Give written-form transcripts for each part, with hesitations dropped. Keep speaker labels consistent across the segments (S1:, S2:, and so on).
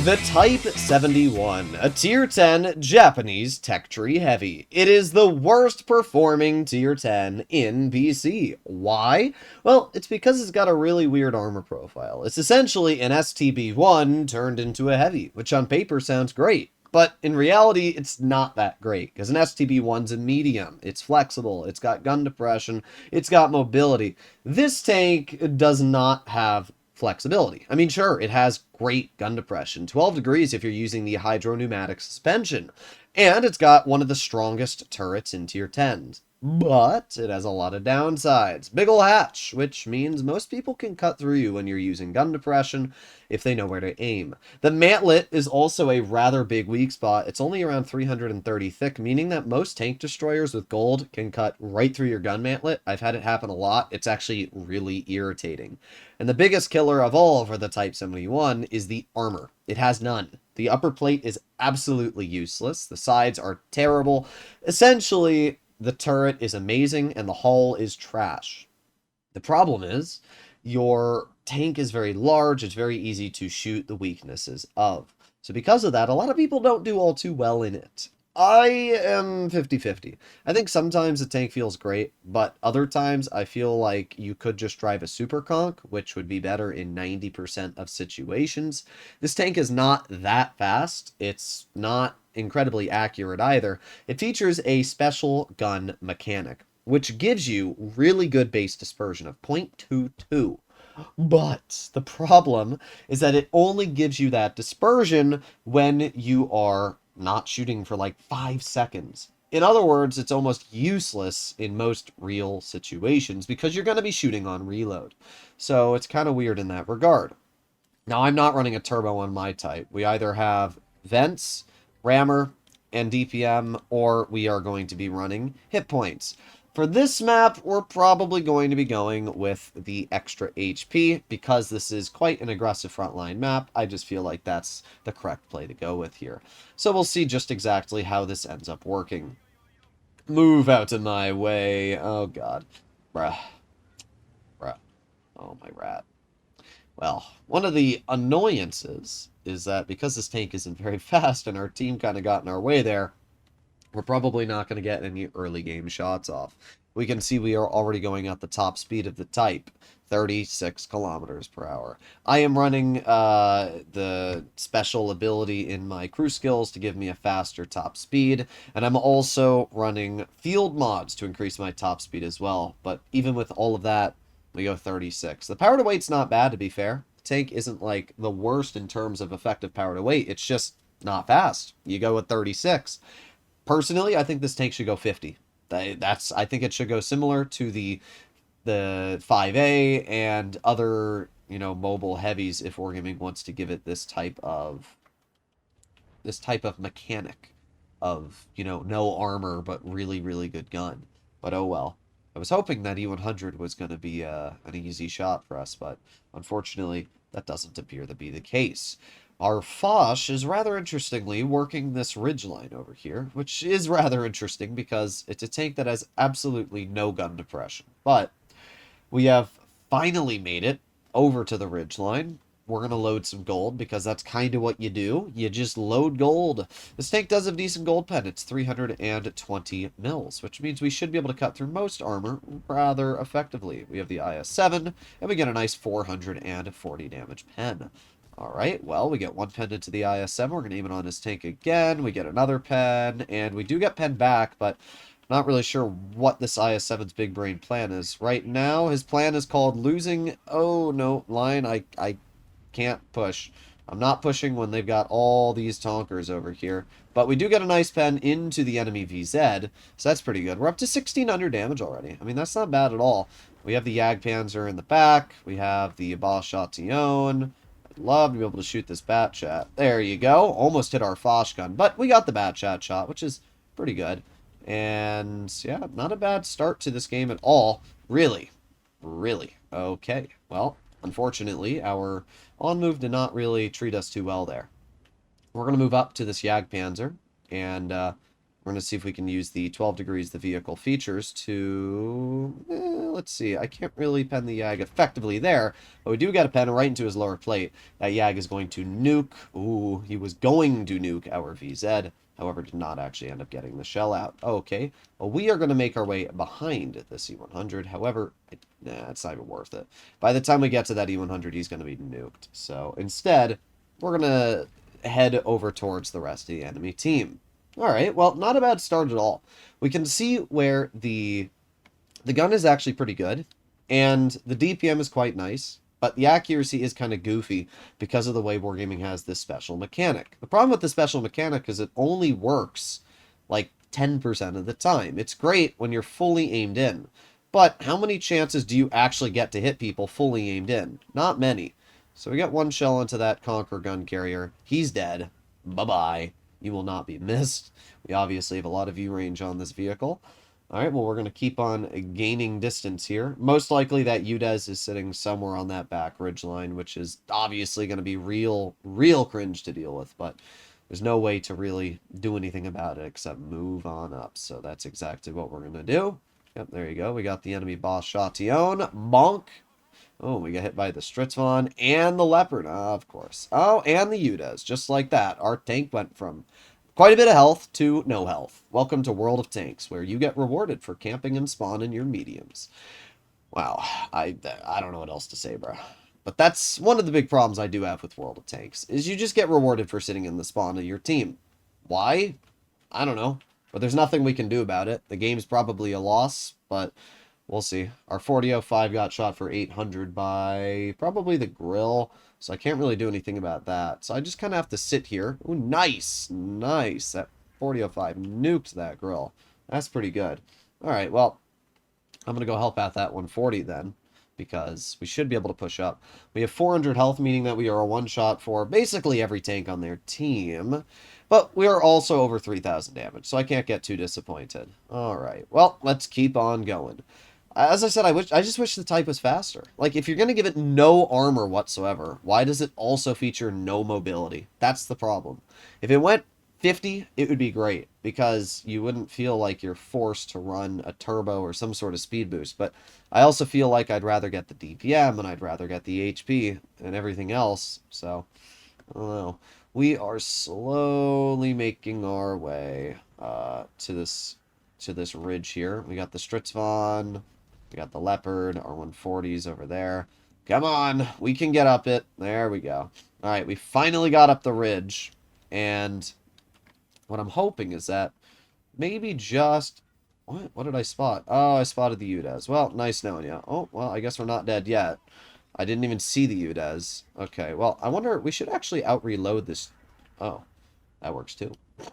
S1: The Type 71, a Tier 10 Japanese tech tree heavy. It is the worst performing Tier 10 in PC. Why? Well, it's because it's got a really weird armor profile. It's essentially an STB-1 turned into a heavy, which on paper sounds great. But in reality, it's not that great, because an STB-1's a medium. It's flexible, it's got gun depression, it's got mobility. This tank does not have flexibility. I mean, sure, it has great gun depression, 12 degrees if you're using the hydro-pneumatic suspension, and it's got one of the strongest turrets in Tier 10s. But it has a lot of downsides. Big ol' hatch, which means most people can cut through you when you're using gun depression if they know where to aim. The mantlet is also a rather big weak spot. It's only around 330 thick, meaning that most tank destroyers with gold can cut right through your gun mantlet. I've had it happen a lot. It's actually really irritating. And the biggest killer of all for the Type 71 is the armor. It has none. The upper plate is absolutely useless. The sides are terrible. Essentially, the turret is amazing and the hull is trash. The problem is your tank is very large. It's very easy to shoot the weaknesses of. So because of that, a lot of people don't do all too well in it. I am 50-50. I think sometimes the tank feels great, but other times I feel like you could just drive a super conch, which would be better in 90% of situations. This tank is not that fast. It's not incredibly accurate either. It features a special gun mechanic, which gives you really good base dispersion of 0.22. But the problem is that it only gives you that dispersion when you are not shooting for like 5 seconds. In other words, it's almost useless in most real situations because you're going to be shooting on reload. So it's kind of weird in that regard. Now, I'm not running a turbo on my type. We either have vents, rammer, and DPM, or we are going to be running hit points. For this map, we're probably going to be going with the extra HP because this is quite an aggressive frontline map. I just feel like that's the correct play to go with here. So we'll see just exactly how this ends up working. Move out of my way. Oh, God. Bruh. Bruh. Oh, my rat. Well, one of the annoyances is that because this tank isn't very fast and our team kind of got in our way there, we're probably not going to get any early game shots off. We can see we are already going at the top speed of the type, 36 kilometers per hour. I am running the special ability in my crew skills to give me a faster top speed, and I'm also running field mods to increase my top speed as well. But even with all of that, we go 36. The power to weight's not bad, to be fair. The tank isn't like the worst in terms of effective power to weight. It's just not fast. You go with 36. Personally, I think this tank should go 50. I think it should go similar to the 5A and other, mobile heavies if Wargaming wants to give it this type of mechanic of, no armor but really, really good gun. But oh well. I was hoping that E100 was going to be an easy shot for us, but unfortunately, that doesn't appear to be the case. Our Foch is rather interestingly working this ridgeline over here, which is rather interesting because it's a tank that has absolutely no gun depression. But we have finally made it over to the ridgeline. We're going to load some gold because that's kind of what you do. You just load gold. This tank does have decent gold pen. It's 320 mils, which means we should be able to cut through most armor rather effectively. We have the IS-7, and we get a nice 440 damage pen. Alright, well, we get one pen into the IS-7. We're going to aim it on his tank again. We get another pen, and we do get pen back, but not really sure what this IS-7's big brain plan is. Right now, his plan is called losing... Oh, no, line, I can't push. I'm not pushing when they've got all these tonkers over here. But we do get a nice pen into the enemy VZ, so that's pretty good. We're up to 1,600 damage already. I mean, that's not bad at all. We have the Jagdpanzer in the back. We have the Boschation. I'd love to be able to shoot this bat chat. There you go. Almost hit our Foch gun, but we got the bat chat shot, which is pretty good. And yeah, not a bad start to this game at all. Really. Really. Okay. Well, unfortunately, our on-move did not really treat us too well there. We're going to move up to this Jagdpanzer, and we're We're going to see if we can use the 12 degrees the vehicle features to... let's see. I can't really pen the Yag effectively there, but we do get a pen right into his lower plate. That Yag is going to nuke. Ooh, he was going to nuke our VZ. However, did not actually end up getting the shell out. Okay, well, we are going to make our way behind the C-100. However, it's not even worth it. By the time we get to that E-100, he's going to be nuked. So instead, we're going to head over towards the rest of the enemy team. All right, well, not a bad start at all. We can see where the gun is actually pretty good, and the DPM is quite nice, but the accuracy is kind of goofy because of the way Wargaming has this special mechanic. The problem with the special mechanic is it only works like 10% of the time. It's great when you're fully aimed in, but how many chances do you actually get to hit people fully aimed in? Not many. So we got one shell into that Conqueror gun carrier. He's dead. Bye-bye. You will not be missed. We obviously have a lot of view range on this vehicle. All right, well, we're going to keep on gaining distance here. Most likely that UDES is sitting somewhere on that back ridge line, which is obviously going to be real cringe to deal with, but there's no way to really do anything about it except move on up. So that's exactly what we're going to do. Yep, there you go. We got the enemy boss Chatillon. Bonk. Oh, we got hit by the Stritzvon and the Leopard, of course. Oh, and the UDES, just like that. Our tank went from quite a bit of health to no health. Welcome to World of Tanks, where you get rewarded for camping and spawn in your mediums. Wow, I don't know what else to say, bro. But that's one of the big problems I do have with World of Tanks, is you just get rewarded for sitting in the spawn of your team. Why? I don't know. But there's nothing we can do about it. The game's probably a loss, but we'll see. Our 4005 got shot for 800 by probably the grill, so I can't really do anything about that. So I just kind of have to sit here. Ooh, nice. Nice. That 4005 nuked that grill. That's pretty good. All right, well, I'm going to go help out that 140 then, because we should be able to push up. We have 400 health, meaning that we are a one-shot for basically every tank on their team. But we are also over 3,000 damage, so I can't get too disappointed. All right, well, let's keep on going. As I said, I just wish the type was faster. Like, if you're going to give it no armor whatsoever, why does it also feature no mobility? That's the problem. If it went 50, it would be great, because you wouldn't feel like you're forced to run a turbo or some sort of speed boost. But I also feel like I'd rather get the DPM, and I'd rather get the HP and everything else. So, I don't know. We are slowly making our way to this ridge here. We got the Stritzvon. We got the Leopard, our 140s over there. Come on, we can get up it. There we go. All right, we finally got up the ridge. And what I'm hoping is that maybe just... What did I spot? Oh, I spotted the UDES. Well, nice knowing you. Oh, well, I guess we're not dead yet. I didn't even see the UDES. Okay, well, I wonder... We should actually out-reload this... Oh, that works too. I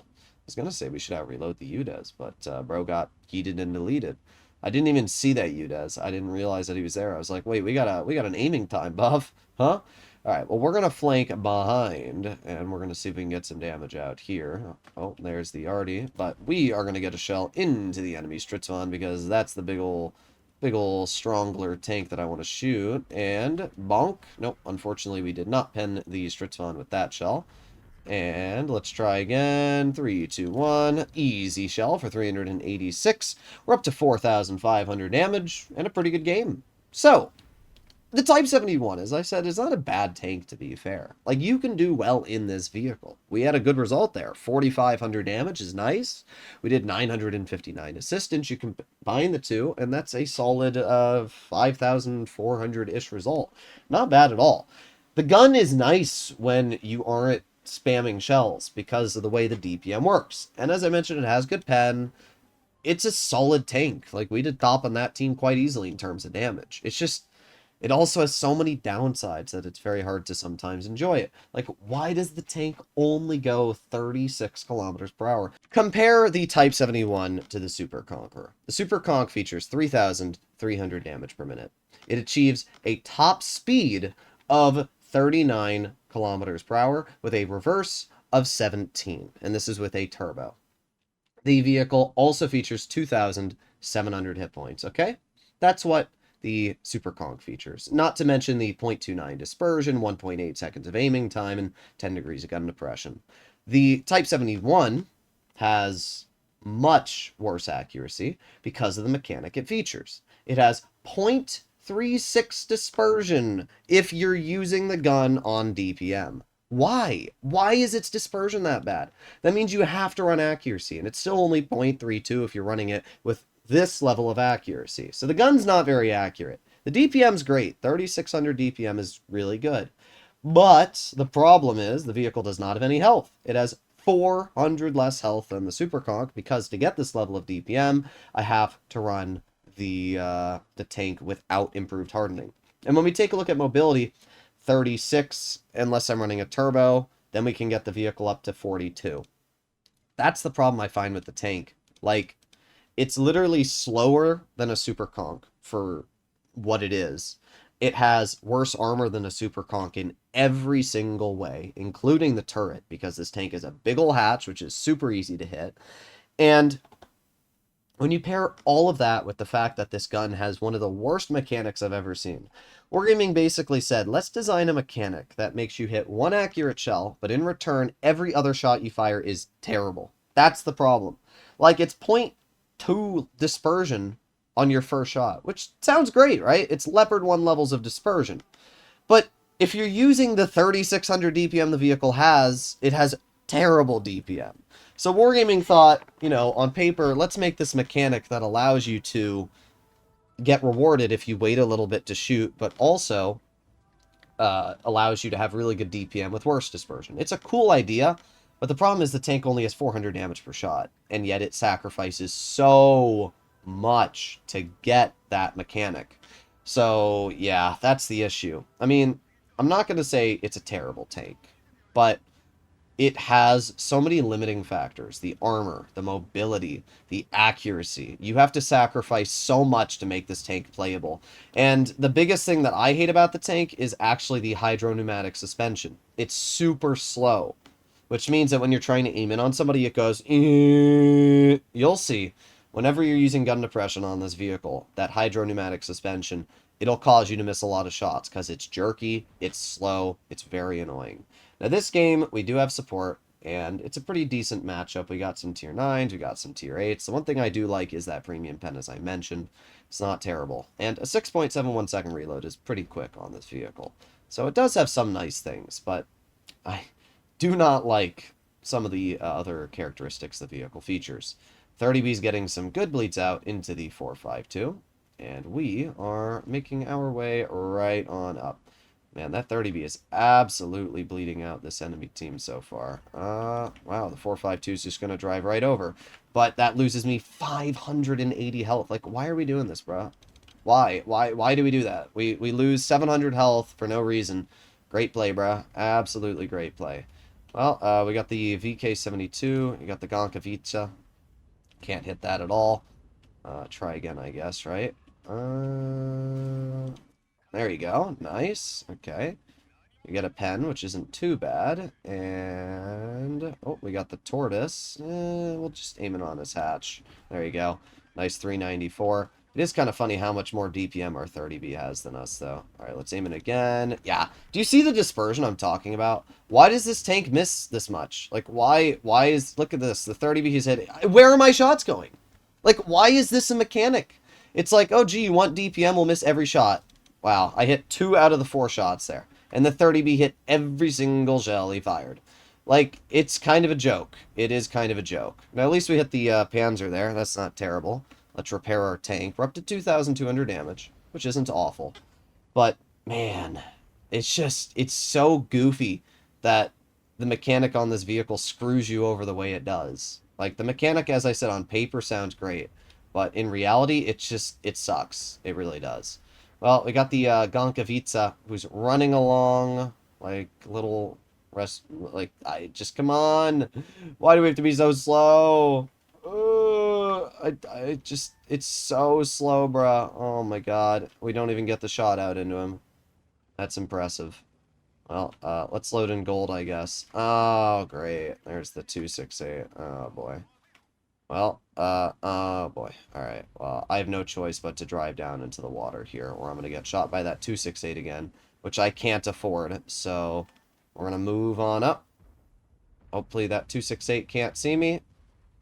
S1: was going to say we should out-reload the UDES, but bro got heated and deleted. I didn't even see that UDES. I didn't realize that he was there. I was like, wait, we got an aiming time buff, huh? All right, well, we're going to flank behind, and we're going to see if we can get some damage out here. Oh, there's the Artie. But we are going to get a shell into the enemy Stritzvon, because that's the big ol' strongler tank that I want to shoot. And bonk. Nope, unfortunately, we did not pen the Stritzvon with that shell. And let's try again. 3, 2, 1. Easy shell for 386. We're up to 4,500 damage, and a pretty good game. So, the Type 71, as I said, is not a bad tank, to be fair. Like, you can do well in this vehicle. We had a good result there. 4,500 damage is nice. We did 959 assistance. You combine the two, and that's a solid 5,400-ish result. Not bad at all. The gun is nice when you aren't spamming shells because of the way the DPM works. And as I mentioned, it has good pen. It's a solid tank. Like, we did top on that team quite easily in terms of damage. It's just... It also has so many downsides that it's very hard to sometimes enjoy it. Like, why does the tank only go 36 kilometers per hour? Compare the Type 71 to the Super Conqueror. The Super Conq features 3,300 damage per minute. It achieves a top speed of 39 kilometers per hour with a reverse of 17. And this is with a turbo. The vehicle also features 2,700 hit points, okay? That's what the Super Conq features. Not to mention the 0.29 dispersion, 1.8 seconds of aiming time, and 10 degrees of gun depression. The Type 71 has much worse accuracy because of the mechanic it features. It has 0.36 dispersion if you're using the gun on DPM. Why? Why is its dispersion that bad? That means you have to run accuracy, and it's still only 0.32 if you're running it with this level of accuracy. So the gun's not very accurate. The DPM's great. 3600 DPM is really good. But the problem is the vehicle does not have any health. It has 400 less health than the Super Conch, because to get this level of DPM, I have to run the tank without improved hardening. And when we take a look at mobility, 36, unless I'm running a turbo, then we can get the vehicle up to 42. That's the problem I find with the tank. Like, it's literally slower than a Super Conch for what it is. It has worse armor than a Super Conch in every single way, including the turret, because this tank is a big ol' hatch, which is super easy to hit. And when you pair all of that with the fact that this gun has one of the worst mechanics I've ever seen, Wargaming basically said, let's design a mechanic that makes you hit one accurate shell, but in return, every other shot you fire is terrible. That's the problem. Like, it's 0.2 dispersion on your first shot, which sounds great, right? It's Leopard 1 levels of dispersion. But if you're using the 3600 DPM the vehicle has, it has terrible DPM. So Wargaming thought, you know, on paper, let's make this mechanic that allows you to get rewarded if you wait a little bit to shoot, but also allows you to have really good DPM with worse dispersion. It's a cool idea, but the problem is the tank only has 400 damage per shot, and yet it sacrifices so much to get that mechanic. So, yeah, that's the issue. I mean, I'm not going to say it's a terrible tank, but it has so many limiting factors. The armor, the mobility, the accuracy. You have to sacrifice so much to make this tank playable. And the biggest thing that I hate about the tank is actually the hydropneumatic suspension. It's super slow, which means that when you're trying to aim in on somebody, it goes, eh. You'll see. Whenever you're using gun depression on this vehicle, that hydropneumatic suspension, it'll cause you to miss a lot of shots because it's jerky, it's slow, it's very annoying. Now this game, we do have support, and it's a pretty decent matchup. We got some tier 9s, we got some tier 8s. The one thing I do like is that premium pen, as I mentioned. It's not terrible. And a 6.71 second reload is pretty quick on this vehicle. So it does have some nice things, but I do not like some of the other characteristics the vehicle features. 30B is getting some good bleeds out into the 4.52, and we are making our way right on up. Man, that 30B is absolutely bleeding out this enemy team so far. Wow, the 4.52 is just going to drive right over. But that loses me 580 health. Like, why are we doing this, bro? Why? Why do we do that? We lose 700 health for no reason. Great play, bro. Absolutely great play. Well, we got the VK-72. You got the Gonkavica. Can't hit that at all. Try again, I guess, right? There you go. Nice. Okay. We get a pen, which isn't too bad. And, oh, we got the tortoise. We'll just aim it on his hatch. There you go. Nice 394. It is kind of funny how much more DPM our 30B has than us, though. All right, let's aim it again. Yeah. Do you see the dispersion I'm talking about? Why does this tank miss this much? Like, why is... Look at this. The 30B he's hitting. Where are my shots going? Like, why is this a mechanic? It's like, oh, gee, you want DPM? We'll miss every shot. Wow, I hit 2 out of the 4 shots there. And the 30B hit every single shell he fired. Like, it's kind of a joke. It is kind of a joke. Now, at least we hit the Panzer there. That's not terrible. Let's repair our tank. We're up to 2,200 damage, which isn't awful. But, man, it's just, it's so goofy that the mechanic on this vehicle screws you over the way it does. Like, the mechanic, as I said, on paper sounds great. But in reality, it's just, it sucks. It really does. Well, we got the Gonkavica, who's running along like little rest. Like, just come on. Why do we have to be so slow? It's so slow, bruh. Oh my god. We don't even get the shot out into him. That's impressive. Well, let's load in gold, I guess. Oh, great. There's the 268. Oh, boy. Well, oh boy. Alright, well, I have no choice but to drive down into the water here, or I'm going to get shot by that 268 again, which I can't afford, so we're going to move on up. Hopefully that 268 can't see me.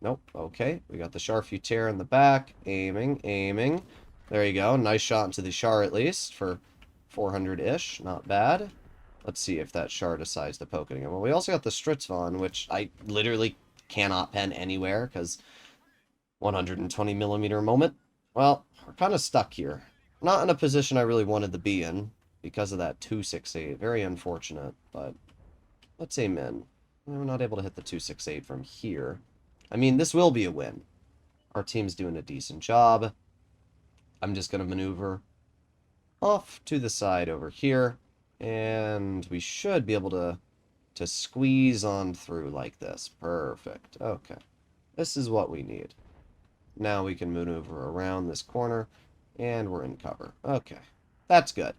S1: Nope. Okay. We got the Charfutier in the back. Aiming, aiming. There you go. Nice shot into the Char at least for 400-ish. Not bad. Let's see if that Char decides to poke it again. Well, we also got the Stritzvon, which I literally cannot pen anywhere because 120 millimeter moment. Well, we're kind of stuck here. Not in a position I really wanted to be in because of that 268. Very unfortunate, but let's aim in. We're not able to hit the 268 from here. I mean, this will be a win. Our team's doing a decent job. I'm just going to maneuver off to the side over here, and we should be able to squeeze on through like this. Perfect. Okay. This is what we need. Now we can maneuver around this corner, and we're in cover. Okay. That's good.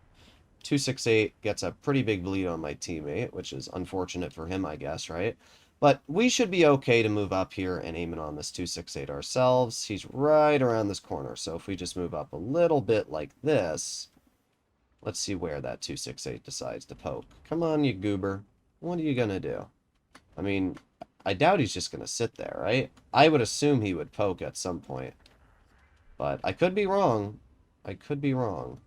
S1: 268 gets a pretty big bleed on my teammate, which is unfortunate for him, I guess, right? But we should be okay to move up here and aim it on this 268 ourselves. He's right around this corner, so if we just move up a little bit like this, let's see where that 268 decides to poke. Come on, you goober. What are you gonna do? I mean, I doubt he's just gonna sit there, right? I would assume he would poke at some point. But I could be wrong. I could be wrong.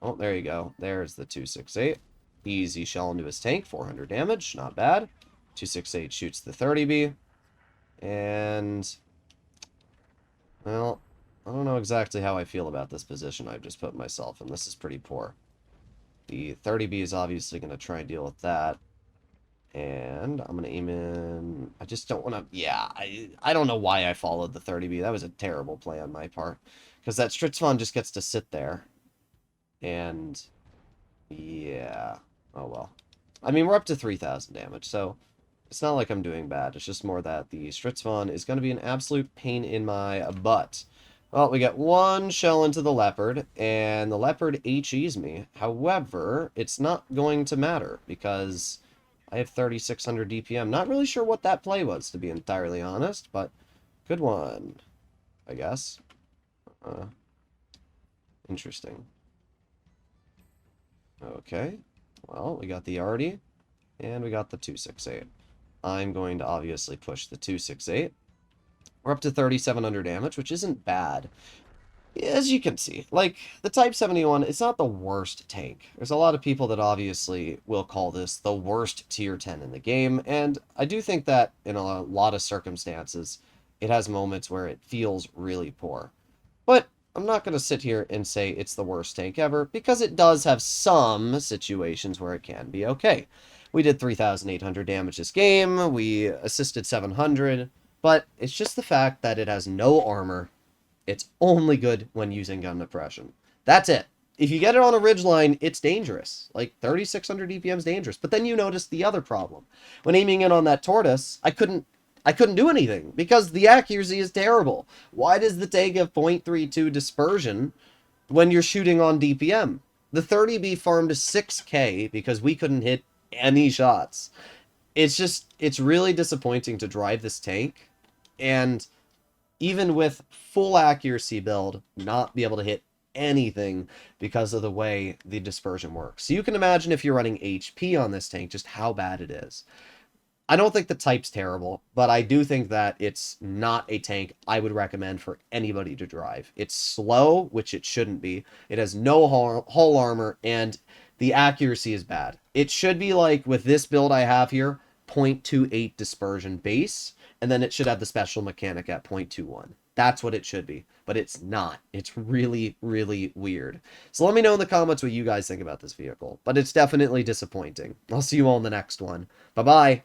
S1: Oh, there you go. There's the 268. Easy shell into his tank. 400 damage. Not bad. 268 shoots the 30B. And, well, I don't know exactly how I feel about this position I've just put myself in. This is pretty poor. The 30B is obviously going to try and deal with that. And I'm going to aim in... I just don't want to... Yeah, I don't know why I followed the 30B. That was a terrible play on my part. Because that Stritzvon just gets to sit there. And... yeah. Oh, well. I mean, we're up to 3,000 damage, so... it's not like I'm doing bad. It's just more that the Stritzvon is going to be an absolute pain in my butt. Well, we got one shell into the Leopard, and the Leopard HEs me. However, it's not going to matter, because I have 3,600 DPM. Not really sure what that play was, to be entirely honest, but good one, I guess. Interesting. Okay. Well, we got the Artie, and we got the 268. I'm going to obviously push the 268. We're up to 3,700 damage, which isn't bad. As you can see, like, the Type 71, it's not the worst tank. There's a lot of people that obviously will call this the worst tier 10 in the game, and I do think that in a lot of circumstances, it has moments where it feels really poor. But I'm not going to sit here and say it's the worst tank ever, because it does have some situations where it can be okay. We did 3,800 damage this game, we assisted 700, but it's just the fact that it has no armor. It's only good when using gun depression. That's it. If you get it on a ridgeline, it's dangerous. Like, 3,600 DPM is dangerous. But then you notice the other problem. When aiming in on that tortoise, I couldn't do anything because the accuracy is terrible. Why does the tank have 0.32 dispersion when you're shooting on DPM? The 30B farmed 6k because we couldn't hit any shots. It's really disappointing to drive this tank and even with full accuracy build, not be able to hit anything because of the way the dispersion works. So you can imagine if you're running HP on this tank, just how bad it is. I don't think the type's terrible, but I do think that it's not a tank I would recommend for anybody to drive. It's slow, which it shouldn't be. It has no hull armor, and the accuracy is bad. It should be like, with this build I have here, 0.28 dispersion base, and then it should have the special mechanic at 0.21. That's what it should be, but it's not. It's really, really weird. So let me know in the comments what you guys think about this vehicle, but it's definitely disappointing. I'll see you all in the next one. Bye-bye.